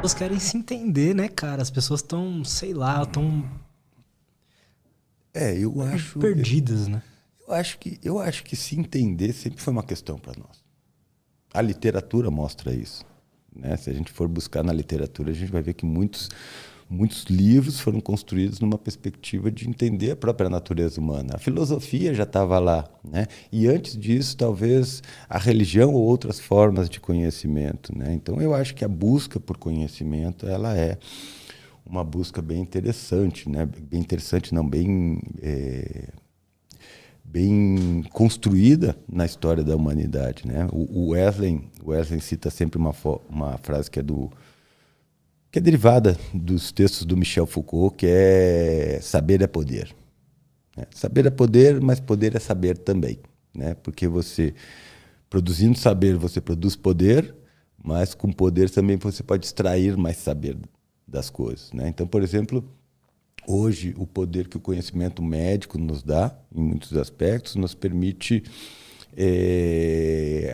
pessoas querem se entender, né, cara? As pessoas estão, sei lá, estão Eu acho, perdidas, né? eu acho que se entender sempre foi uma questão para nós. A literatura mostra isso, né? Se a gente for buscar na literatura, a gente vai ver que muitos livros foram construídos numa perspectiva de entender a própria natureza humana. A filosofia já estava lá, né? E antes disso, talvez a religião ou outras formas de conhecimento, né? Então, eu acho que a busca por conhecimento, ela é uma busca bem interessante, né? Bem interessante, não, bem construída na história da humanidade, né? O Wesley cita sempre uma frase que é derivada dos textos do Michel Foucault, que é saber é poder, né? Saber é poder, mas poder é saber também, né? Porque você, produzindo saber, você produz poder, mas com poder também você pode extrair mais saber das coisas, né? Então, por exemplo, hoje o poder que o conhecimento médico nos dá, em muitos aspectos, nos permite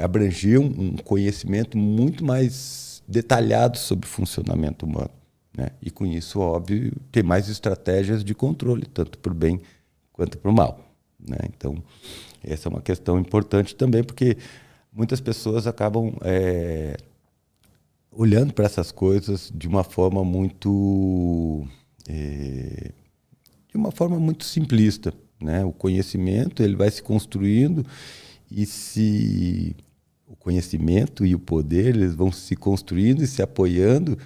abranger um conhecimento muito mais detalhado sobre o funcionamento humano, né? E com isso, óbvio, ter mais estratégias de controle, tanto para o bem quanto para o mal, né? Então, essa é uma questão importante também, porque muitas pessoas acabam olhando para essas coisas de uma forma muito simplista, né? O conhecimento ele vai se construindo e se o conhecimento e o poder eles vão se construindo e se apoiando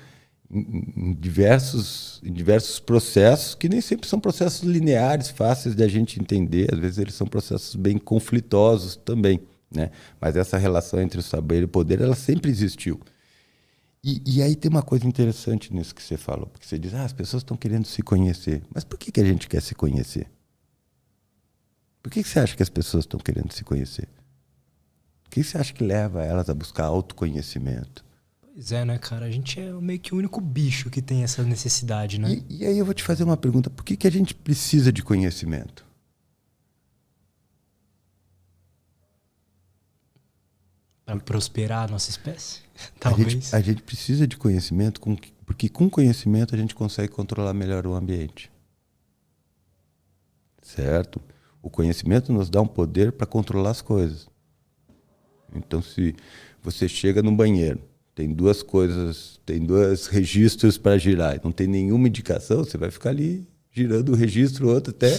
em diversos processos que nem sempre são processos lineares, fáceis de a gente entender. Às vezes eles são processos bem conflitosos também, né? Mas essa relação entre o saber e o poder ela sempre existiu. E aí tem uma coisa interessante nisso que você falou, porque você diz, as pessoas estão querendo se conhecer. Mas por que a gente quer se conhecer? Por que você acha que as pessoas estão querendo se conhecer? O que você acha que leva elas a buscar autoconhecimento? Pois é, né, cara? A gente é meio que o único bicho que tem essa necessidade, né? E aí eu vou te fazer uma pergunta, por que a gente precisa de conhecimento? Pra prosperar a nossa espécie? A gente, Talvez. a gente precisa de conhecimento, porque com conhecimento a gente consegue controlar melhor o ambiente. Certo? O conhecimento nos dá um poder para controlar as coisas. Então, se você chega no banheiro, tem duas coisas, tem dois registros para girar, e não tem nenhuma indicação, você vai ficar ali girando um registro, outro, até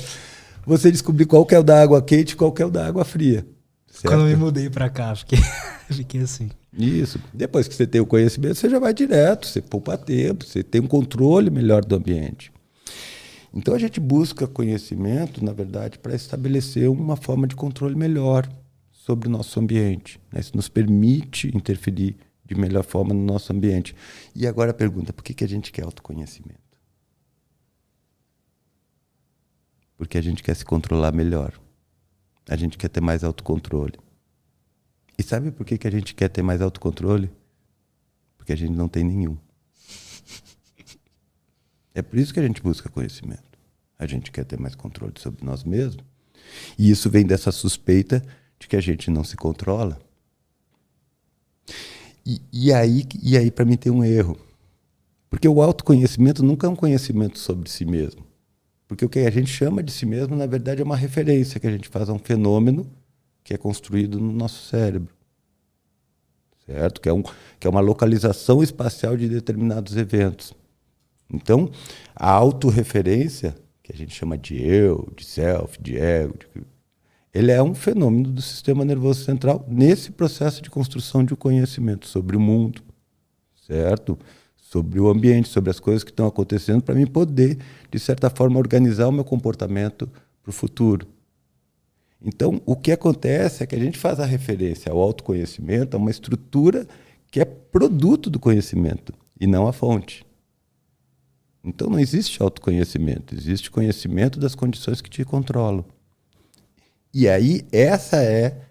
você descobrir qual que é o da água quente e qual que é o da água fria. Quando eu me Certo? mudei pra cá, fiquei assim. Isso. Depois que você tem o conhecimento, você já vai direto, você poupa tempo, você tem um controle melhor do ambiente. Então a gente busca conhecimento, na verdade, para estabelecer uma forma de controle melhor sobre o nosso ambiente, né? Isso nos permite interferir de melhor forma no nosso ambiente. E agora a pergunta, por que a gente quer autoconhecimento? Porque a gente quer se controlar melhor. A gente quer ter mais autocontrole. E sabe por que a gente quer ter mais autocontrole? Porque a gente não tem nenhum. É por isso que a gente busca conhecimento. A gente quer ter mais controle sobre nós mesmos. E isso vem dessa suspeita de que a gente não se controla. E aí para mim tem um erro. Porque o autoconhecimento nunca é um conhecimento sobre si mesmo. Porque o que a gente chama de si mesmo, na verdade, é uma referência que a gente faz a um fenômeno que é construído no nosso cérebro. Certo? Que é uma localização espacial de determinados eventos. Então, a autorreferência, que a gente chama de eu, de self, de ego, ele é um fenômeno do sistema nervoso central nesse processo de construção de um conhecimento sobre o mundo, certo? Sobre o ambiente, sobre as coisas que estão acontecendo, para mim poder, de certa forma, organizar o meu comportamento para o futuro. Então, o que acontece é que a gente faz a referência ao autoconhecimento, a uma estrutura que é produto do conhecimento e não a fonte. Então, não existe autoconhecimento, existe conhecimento das condições que te controlam. E aí, essa é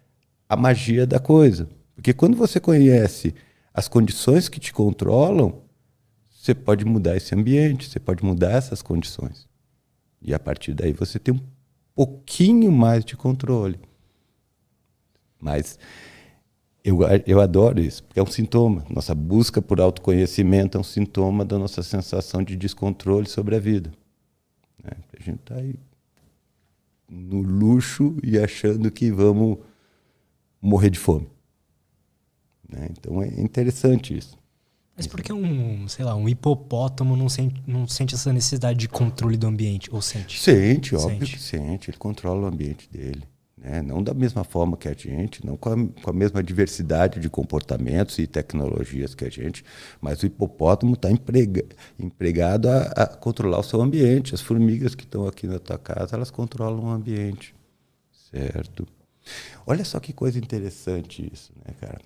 a magia da coisa. Porque quando você conhece as condições que te controlam, você pode mudar esse ambiente, você pode mudar essas condições. E a partir daí você tem um pouquinho mais de controle. Mas Eu adoro isso, porque é um sintoma. Nossa busca por autoconhecimento é um sintoma da nossa sensação de descontrole sobre a vida. Né? A gente está aí no luxo e achando que vamos morrer de fome. Né? Então é interessante isso. Mas por que sei lá, um hipopótamo não sente essa necessidade de controle do ambiente? Ou sente? Sente, óbvio que sente. Ele controla o ambiente dele. Né? Não da mesma forma que a gente, não com a mesma diversidade de comportamentos e tecnologias que a gente, mas o hipopótamo está empregado a controlar o seu ambiente. As formigas que estão aqui na tua casa, elas controlam o ambiente. Certo? Olha só que coisa interessante isso, né, cara?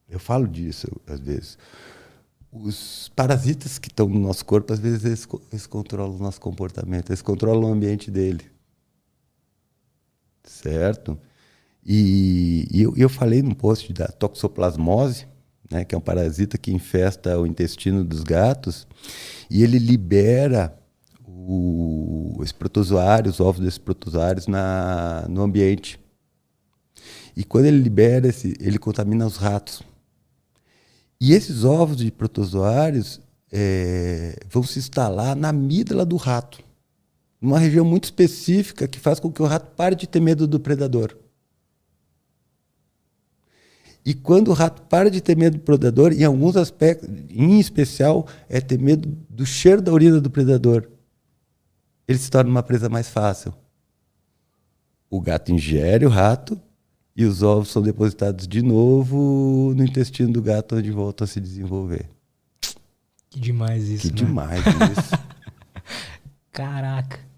Eu falo disso às vezes. Os parasitas que estão no nosso corpo, às vezes eles controlam o nosso comportamento, eles controlam o ambiente dele. Certo? E eu falei num post da toxoplasmose, né, que é um parasita que infesta o intestino dos gatos, e ele libera os protozoários, os ovos desses protozoários no ambiente. E quando ele libera, ele contamina os ratos. E esses ovos de protozoários vão se instalar na amígdala do rato, numa região muito específica que faz com que o rato pare de ter medo do predador. E quando o rato para de ter medo do predador, em alguns aspectos, em especial, é ter medo do cheiro da urina do predador, ele se torna uma presa mais fácil. O gato ingere o rato e os ovos são depositados de novo no intestino do gato, onde voltam a se desenvolver. Que demais isso, Que né? demais isso. Caraca.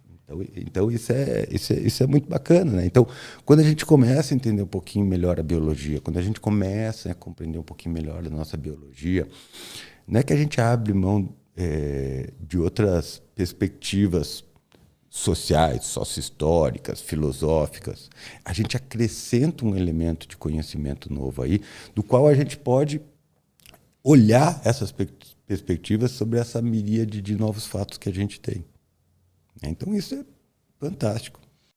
Então isso é muito bacana, né? Então, quando a gente começa a entender um pouquinho melhor a biologia, quando a gente começa a compreender um pouquinho melhor a nossa biologia, não é que a gente abre mão de outras perspectivas sociais, sócio-históricas, filosóficas. A gente acrescenta um elemento de conhecimento novo aí, do qual a gente pode olhar essas perspectivas sobre essa miríade de novos fatos que a gente tem. Então isso é fantástico.